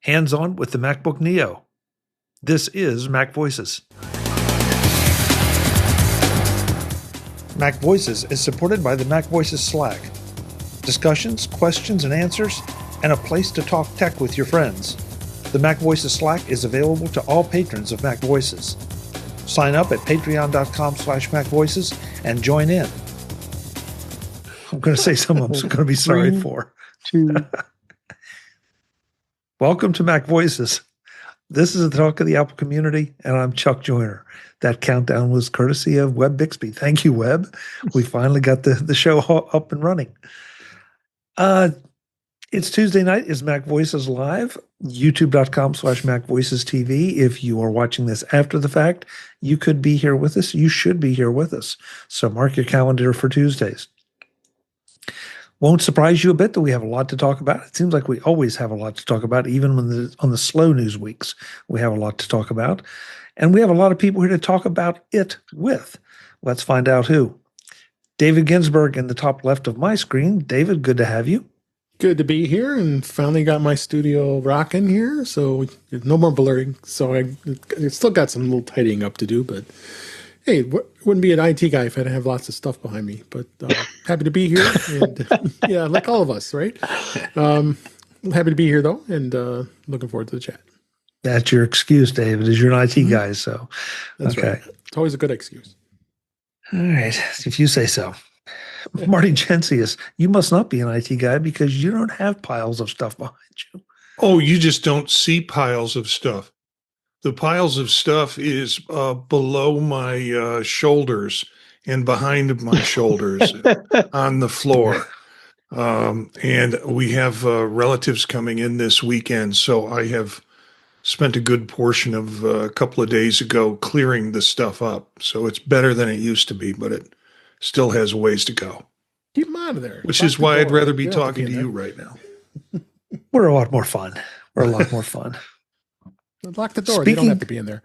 hands-on with the MacBook Neo. This is MacVoices. MacVoices is supported by the MacVoices Slack. Discussions, questions, and answers, and a place to talk tech with your friends. The MacVoices Slack is available to all patrons of MacVoices. Sign up at patreon.com/MacVoices and join in. I'm going to say something I'm going to be sorry for. Welcome to MacVoices. This is the talk of the Apple community, and I'm Chuck Joyner. That countdown was courtesy of Web Bixby. Thank you, Web. We finally got the show up and running. It's Tuesday night. Is MacVoices live? YouTube.com/MacVoices TV. If you are watching this after the fact, you could be here with us. You should be here with us. So mark your calendar for Tuesdays. Won't surprise you a bit that we have a lot to talk about. It seems like we always have a lot to talk about, even when on the slow news weeks, we have a lot to talk about. And we have a lot of people here to talk about it with. Let's find out who. David Ginsburg in the top left of my screen. David, good to have you. Good to be here, and finally got my studio rocking here, so no more blurring. So I still got some little tidying up to do, but hey, wouldn't be an IT guy if I didn't have lots of stuff behind me. But happy to be here, and yeah, like all of us, right? Happy to be here though, and looking forward to the chat. That's your excuse, David, is you're an IT guy, so that's okay. Right. It's always a good excuse. All right, if you say so. Marty Jencius, you must not be an IT guy because you don't have piles of stuff behind you. Oh, you just don't see piles of stuff. The piles of stuff is below my shoulders and behind my shoulders on the floor. And we have relatives coming in this weekend, so I have spent a good portion of a couple of days ago clearing the stuff up. So it's better than it used to be, but it still has a ways to go. Keep them out of there. Which is why I'd rather be talking to you right now. We're a lot more fun. Lock the door. You don't have to be in there.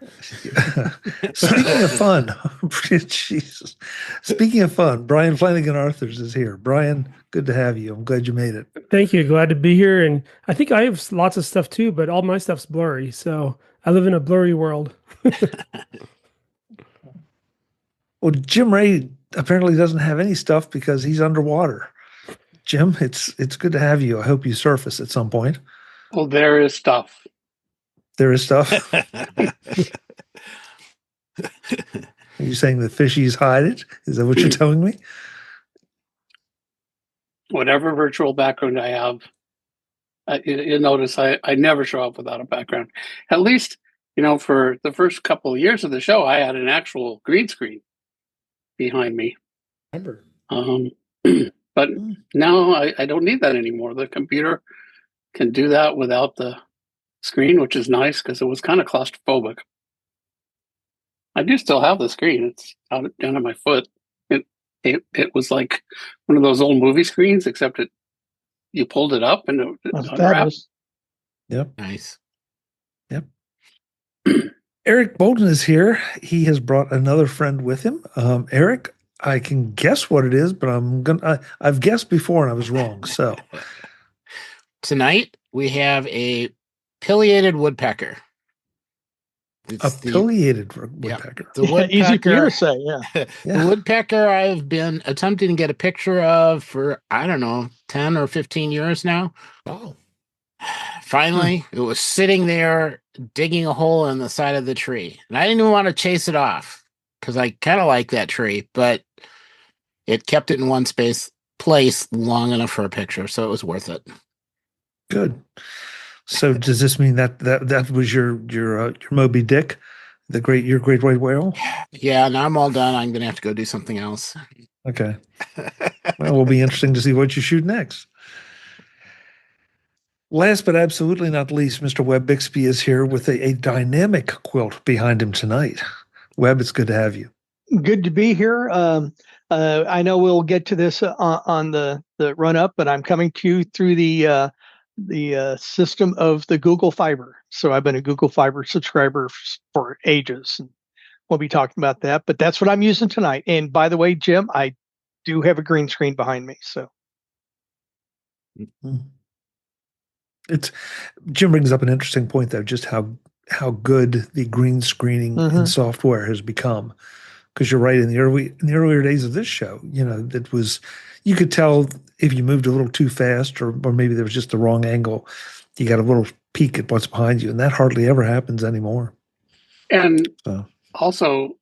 Speaking of fun, Jesus. Speaking of fun, Brian Flanigan-Arthurs is here. Brian, good to have you. I'm glad you made it. Thank you. Glad to be here. And I think I have lots of stuff too, but all my stuff's blurry. So I live in a blurry world. Well, Jim Ray apparently doesn't have any stuff because he's underwater. Jim, it's good to have you. I hope you surface at some point. Well, there is stuff. There is stuff. Are you saying the fishies hide it? Is that what you're telling me? Whatever virtual background I have, you notice I never show up without a background. At least, for the first couple of years of the show, I had an actual green screen behind me. Remember. But now I don't need that anymore. The computer can do that without the screen, which is nice because it was kind of claustrophobic. I do still have the screen. It's down at my foot. It was like one of those old movie screens, except you pulled it up and it unwrapped. Yep. Nice. Yep. Eric Bolden is here. He has brought another friend with him. Eric, I can guess what it is, but I've guessed before and I was wrong. So tonight we have a pileated woodpecker. Pileated woodpecker. The woodpecker. Easy for you to say, yeah. The woodpecker I've been attempting to get a picture of for, 10 or 15 years now. Oh. Finally, it was sitting there digging a hole in the side of the tree. And I didn't even want to chase it off because I kind of like that tree, but it kept it in one place long enough for a picture, so it was worth it. Good. So does this mean that was your Moby Dick, your great white whale? Yeah, now I'm all done. I'm going to have to go do something else. Okay. Well, it'll be interesting to see what you shoot next. Last but absolutely not least, Mr. Webb Bixby is here with a dynamic quilt behind him tonight. Webb, it's good to have you. Good to be here. I know we'll get to this on the run up, but I'm coming to you through the system of the Google Fiber. So I've been a Google Fiber subscriber for ages. And we'll be talking about that, but that's what I'm using tonight. And by the way, Jim, I do have a green screen behind me. So It's Jim brings up an interesting point though, just how good the green screening in software has become. Because you're right, in the earlier days of this show, that was, you could tell if you moved a little too fast or maybe there was just the wrong angle. You got a little peek at what's behind you, and that hardly ever happens anymore. And also,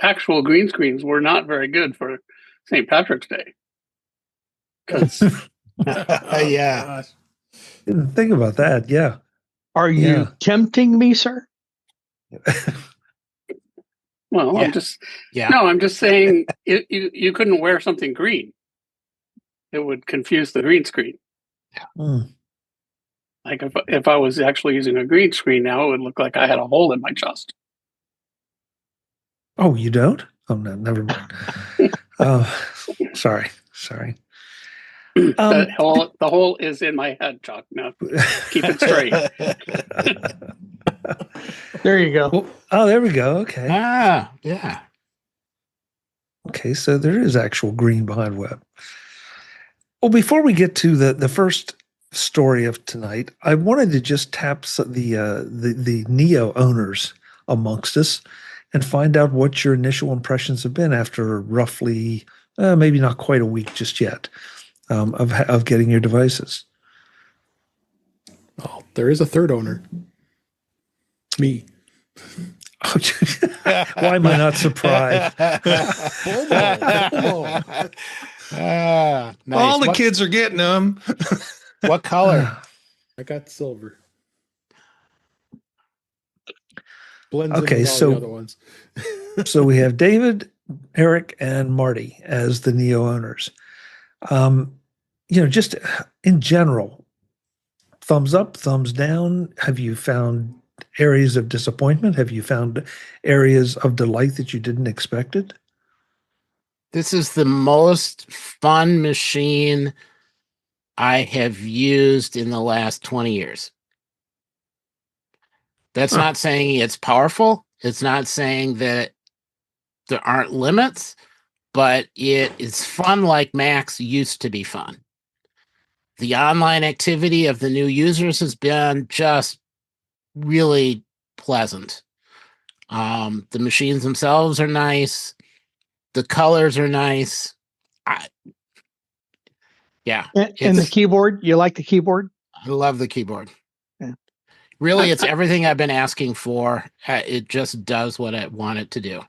actual green screens were not very good for St. Patrick's Day. Because yeah, didn't think about that. Yeah. Are you tempting me, sir? Well, I'm just saying you couldn't wear something green. It would confuse the green screen. Like if I was actually using a green screen now, it would look like I had a hole in my chest. Oh, you don't? Oh no, never mind. Sorry. The hole is in my head, Chuck. Now keep it straight. There you go. Well, there we go. Okay. Yeah. Okay, so there is actual green behind web. Well, before we get to the first story of tonight, I wanted to just tap the Neo owners amongst us and find out what your initial impressions have been after roughly, maybe not quite a week just yet, of getting your devices. Oh, there is a third owner. Me. Why am I not surprised? Nice. All the kids are getting them. What color? I got silver. Blends Okay, in with all the other ones. So we have David, Eric, and Marty as the Neo owners. Just in general, thumbs up, thumbs down. Have you found areas of disappointment? Have you found areas of delight that you didn't expect it? This is the most fun machine I have used in the last 20 years. That's not saying it's powerful. It's not saying that there aren't limits, but it is fun like Macs used to be fun. The online activity of the new users has been just really pleasant. The machines themselves are nice. The colors are nice. And the keyboard, you like the keyboard? I love the keyboard. Yeah. Really, it's everything I've been asking for. It just does what I want it to do.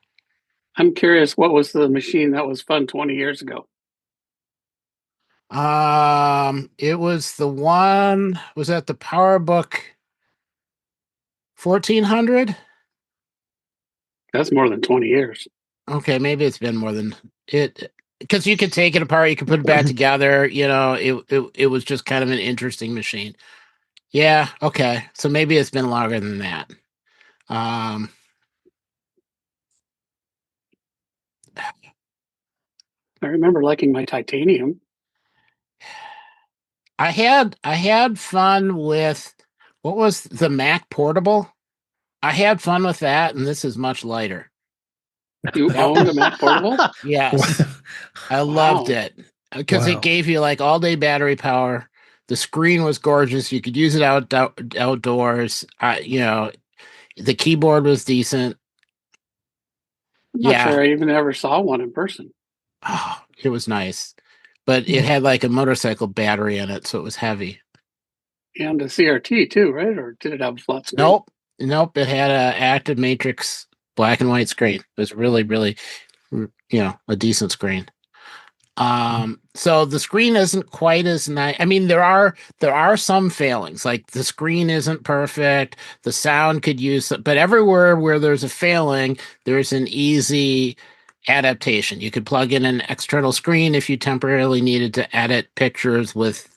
I'm curious, what was the machine that was fun 20 years ago? It was the one, was that the PowerBook 1400? That's more than 20 years. Okay, maybe it's been more than it, because you could take it apart, you could put it back together. It was just kind of an interesting machine. Yeah, okay. So maybe it's been longer than that. I remember liking my titanium. I had fun with, what was the Mac Portable? I had fun with that, and this is much lighter. You owned a Mac Portable? Yes. I loved it because it gave you like all day battery power. The screen was gorgeous. You could use it outdoors. The keyboard was decent. I'm not sure I even ever saw one in person. Oh, it was nice. But it had like a motorcycle battery in it, so it was heavy. And a CRT too, right? Or did it have a flat screen? Nope. It had an active matrix black and white screen. It was really, really, a decent screen. So the screen isn't quite as nice. I mean, there are some failings. Like the screen isn't perfect. The sound could use, but everywhere where there's a failing, there's an easy adaptation. You could plug in an external screen if you temporarily needed to edit pictures with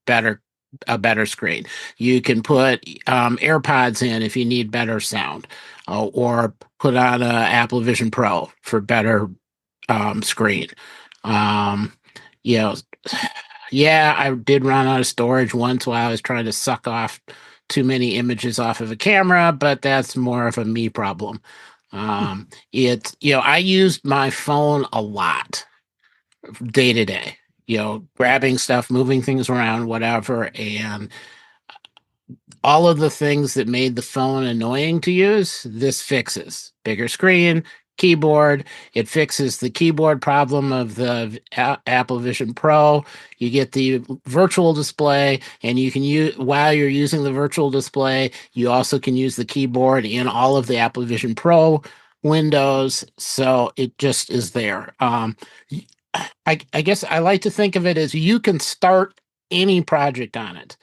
a better screen. You can put AirPods in if you need better sound, or put on a Apple Vision Pro for better screen. I did run out of storage once while I was trying to suck off too many images off of a camera, but that's more of a me problem. I used my phone a lot day to day. grabbing stuff, moving things around, whatever. And all of the things that made the phone annoying to use, this fixes. Bigger screen, keyboard. It fixes the keyboard problem of the Apple Vision Pro. You get the virtual display, and you can use, while you're using the virtual display, you also can use the keyboard in all of the Apple Vision Pro windows. So it just is there. I guess I like to think of it as you can start any project on it,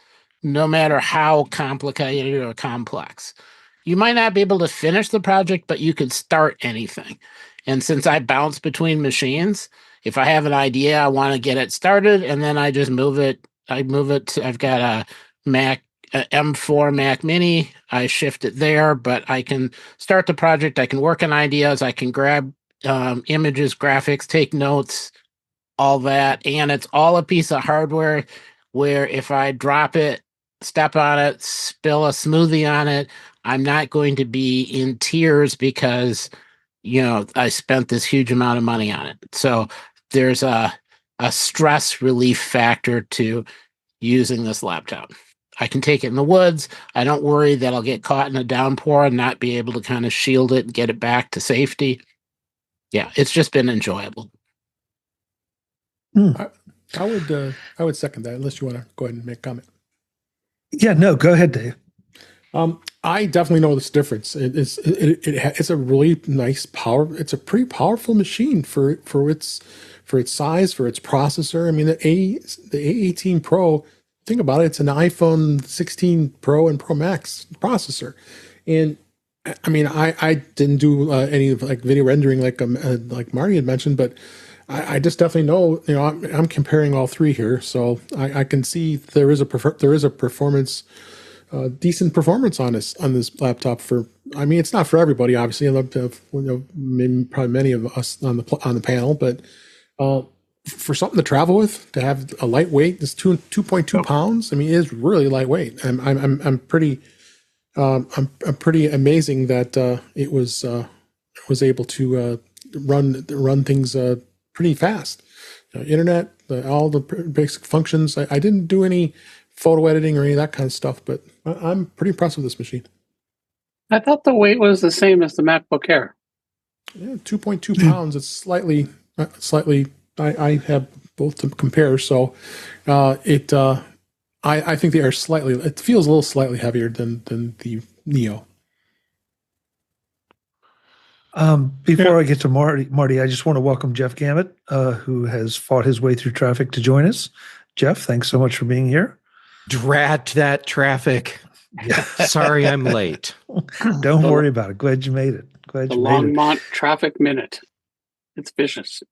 no matter how complicated or complex. You might not be able to finish the project, but you could start anything. And since I bounce between machines, if I have an idea, I want to get it started, and then I just move it. I've got a Mac, a M4 Mac Mini. I shift it there, but I can start the project. I can work on ideas. I can grab images, graphics, take notes, all that. And it's all a piece of hardware where if I drop it, step on it, spill a smoothie on it, I'm not going to be in tears because, I spent this huge amount of money on it. So there's a stress relief factor to using this laptop. I can take it in the woods. I don't worry that I'll get caught in a downpour and not be able to kind of shield it and get it back to safety. Yeah, it's just been enjoyable. I would second that, unless you want to go ahead and make a comment. Yeah, no, go ahead, Dave. I definitely know this difference. It's a really nice power. It's a pretty powerful machine for its size, for its processor. I mean, the A18 Pro. Think about it. It's an iPhone 16 Pro and Pro Max processor, and I mean, I didn't do any video rendering like Marty had mentioned, but I just definitely know. I'm comparing all three here, so I can see there is a performance. Decent performance on this laptop. I mean, it's not for everybody, obviously. I love to have, probably many of us on the panel, but for something to travel with, to have a lightweight, this 2.2 pounds. I mean, it is really lightweight. I'm pretty amazing that it was able to run things pretty fast. Internet, all the basic functions. I didn't do any photo editing or any of that kind of stuff, but I'm pretty impressed with this machine. I thought the weight was the same as the MacBook Air. Yeah, 2.2 pounds. It's slightly. I have both to compare, so I think they are slightly. It feels a little slightly heavier than the Neo. Before I get to Marty, I just want to welcome Jeff Gamet, who has fought his way through traffic to join us. Jeff, thanks so much for being here. Drat that traffic. Sorry I'm late. Don't worry about it. Glad you made it. The Longmont traffic minute. It's vicious.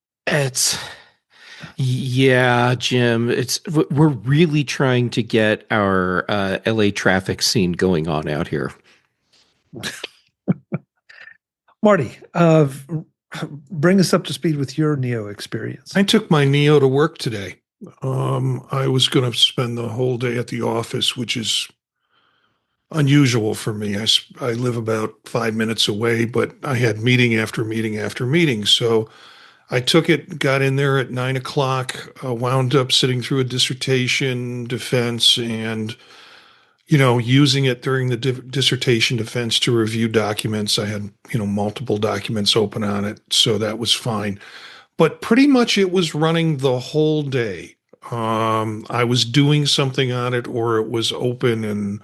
Yeah, Jim. We're really trying to get our LA traffic scene going on out here. Marty, bring us up to speed with your Neo experience. I took my Neo to work today. I was going to spend the whole day at the office, which is unusual for me. I live about 5 minutes away, but I had meeting after meeting after meeting. So I took it, got in there at 9 o'clock, wound up sitting through a dissertation defense and, using it during the dissertation defense to review documents. I had, multiple documents open on it. So that was fine. But pretty much it was running the whole day. I was doing something on it, or it was open and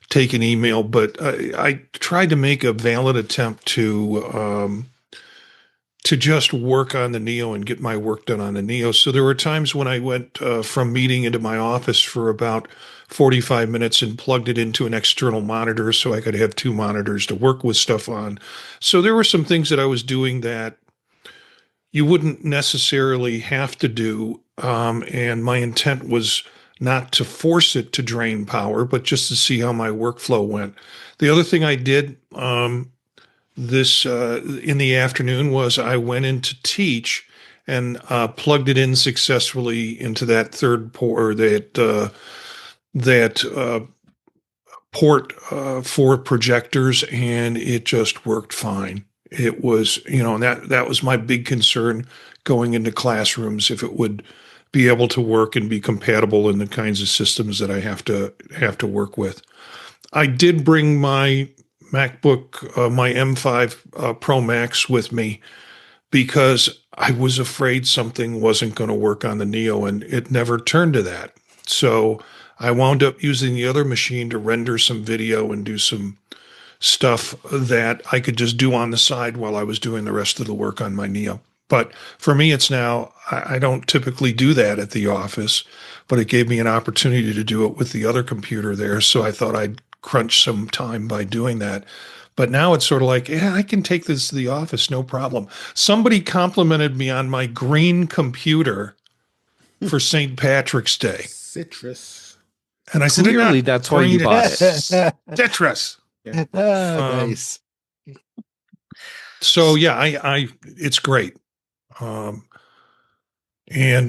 taking email. But I tried to make a valid attempt to just work on the Neo and get my work done on the Neo. So there were times when I went from meeting into my office for about 45 minutes and plugged it into an external monitor so I could have two monitors to work with stuff on. So there were some things that I was doing that you wouldn't necessarily have to do. And my intent was not to force it to drain power, but just to see how my workflow went. The other thing I did this in the afternoon was I went in to teach and plugged it in successfully into that third port, or that port for projectors, and it just worked fine. It was, and that was my big concern going into classrooms, if it would be able to work and be compatible in the kinds of systems that I have to work with. I did bring my MacBook, my M5 Pro Max with me because I was afraid something wasn't going to work on the Neo, and it never turned to that. So I wound up using the other machine to render some video and do some stuff that I could just do on the side while I was doing the rest of the work on my Neo. But for me, it's now, I don't typically do that at the office, but it gave me an opportunity to do it with the other computer there. So I thought I'd crunch some time by doing that. But now it's sort of like, yeah, I can take this to the office, no problem. Somebody complimented me on my green computer for St. Patrick's Day. Citrus. And I said, Clearly, that's why you bought it. Citrus. Yeah. Nice. So yeah, it's great. And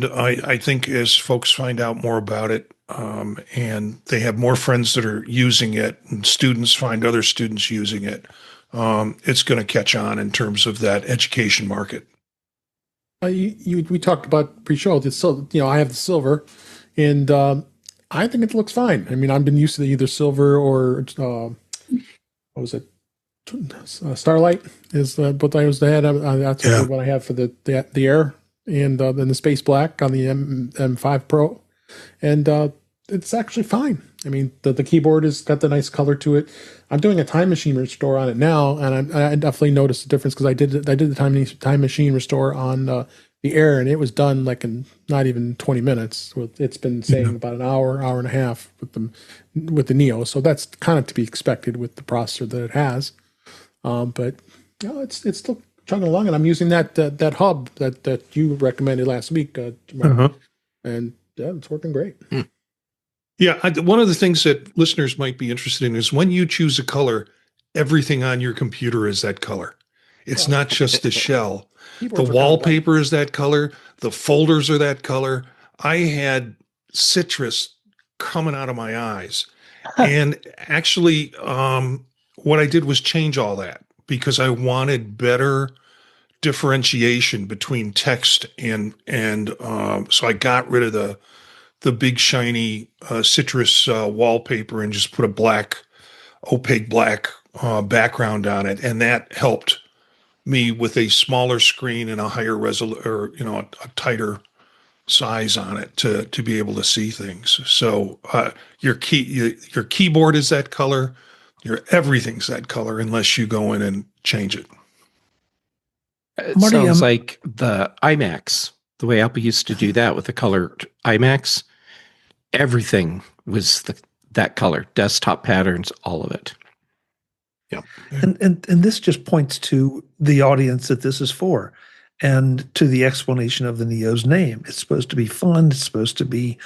I think as folks find out more about it, and they have more friends that are using it, and students find other students using it, it's going to catch on in terms of that education market. We talked about pre-show. I have the silver, and I think it looks fine. I mean, I've been used to either silver or what was it? Starlight is what I was had. That's what I have for the Air, and then the Space Black on the M5 Pro, and it's actually fine. I mean, the keyboard has got the nice color to it. I'm doing a time machine restore on it now, and I definitely noticed the difference because I did the time machine restore on the Air, and it was done like in not even 20 minutes. It's been saying about an hour and a half with the Neo, so that's kind of to be expected with the processor that it has. But it's still chugging along, and I'm using that hub that you recommended last week, Mark, and yeah, it's working great. Yeah, one of the things that listeners might be interested in is when you choose a color, everything on your computer is that color. It's not just the shell. The wallpaper is that color. The folders are that color. I had citrus coming out of my eyes. And actually, what I did was change all that because I wanted better differentiation between text and so I got rid of the big shiny citrus wallpaper and just put a opaque black background on it, and that helped me with a smaller screen and a higher resolution, or a tighter size on it to be able to see things. So your keyboard is that color, everything's that color unless you go in and change it. It Marty, sounds like the iMacs, the way Apple used to do that with the colored iMacs. Everything was that color, desktop patterns, all of it. Yeah. And this just points to the audience that this is for, and to the explanation of the Neo's name. It's supposed to be fun. It's supposed to be,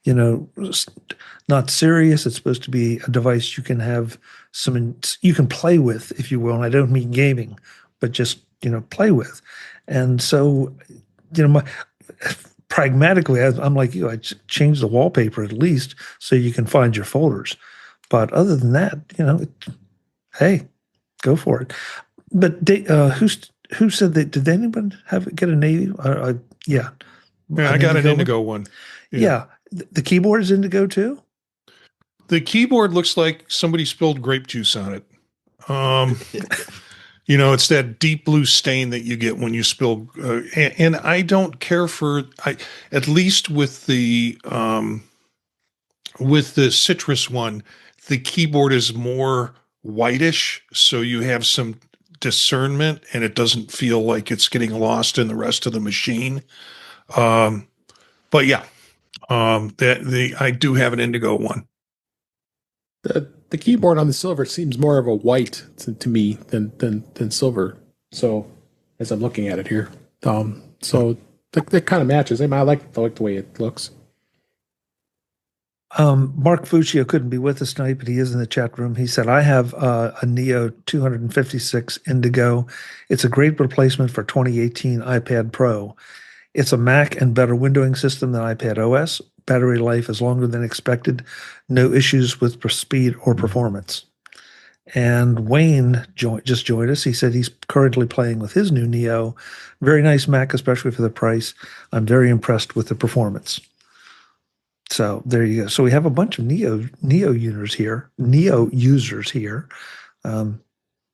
not serious. It's supposed to be a device you can have you can play with, if you will. And I don't mean gaming, but just, play with. And so, pragmatically, I'm like you. I change the wallpaper at least so you can find your folders. But other than that, hey, go for it. But who said that? Did anyone get a navy? Yeah, I got an Indigo one. Yeah, the keyboard is Indigo too. The keyboard looks like somebody spilled grape juice on it. It's that deep blue stain that you get when you spill. And I don't care at least with the citrus one, the keyboard is more whitish, so you have some discernment, and it doesn't feel like it's getting lost in the rest of the machine. But yeah, I do have an Indigo one. The keyboard on the silver seems more of a white to me than silver. So as I'm looking at it here, so that kind of matches. I like the way it looks. Mark Fuccio couldn't be with us tonight, but he is in the chat room. He said, I have a Neo 256 Indigo. It's a great replacement for 2018 iPad Pro. It's a Mac and better windowing system than iPad OS. Battery life is longer than expected. No issues with speed or performance. And Wayne just joined us. He said he's currently playing with his new Neo. Very nice Mac, especially for the price. I'm very impressed with the performance. So there you go. So we have a bunch of Neo users here, and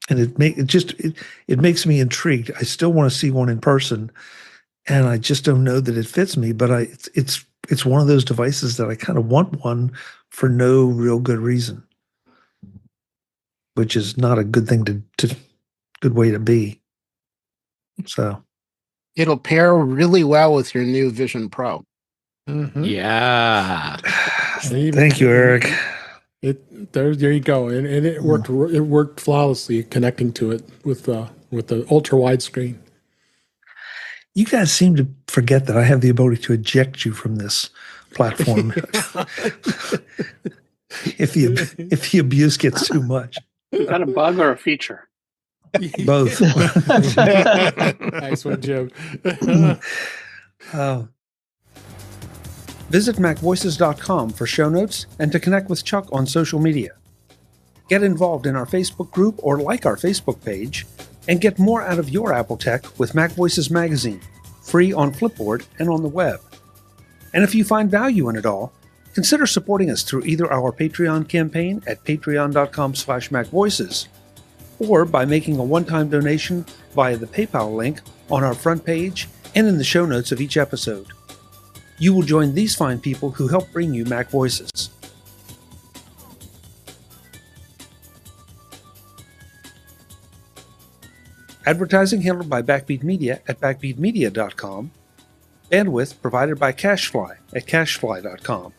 it makes me intrigued. I still want to see one in person, and I just don't know that it fits me. But it's one of those devices that I kind of want one for no real good reason, which is not a good thing to good way to be. So It'll pair really well with your new Vision Pro. Mhm. Yeah. thank you, Eric. There you go, and it worked. It worked flawlessly connecting to it with the ultra wide screen. You guys seem to forget that I have the ability to eject you from this platform if the abuse gets too much. Is that a bug or a feature? Both. Nice one, Jim. Visit MacVoices.com for show notes and to connect with Chuck on social media. Get involved in our Facebook group or like our Facebook page, and get more out of your Apple tech with MacVoices Magazine, free on Flipboard and on the web. And if you find value in it all, consider supporting us through either our Patreon campaign at patreon.com/MacVoices, or by making a one-time donation via the PayPal link on our front page and in the show notes of each episode. You will join these fine people who help bring you Mac Voices. Advertising handled by Backbeat Media at backbeatmedia.com. Bandwidth provided by CacheFly at cachefly.com.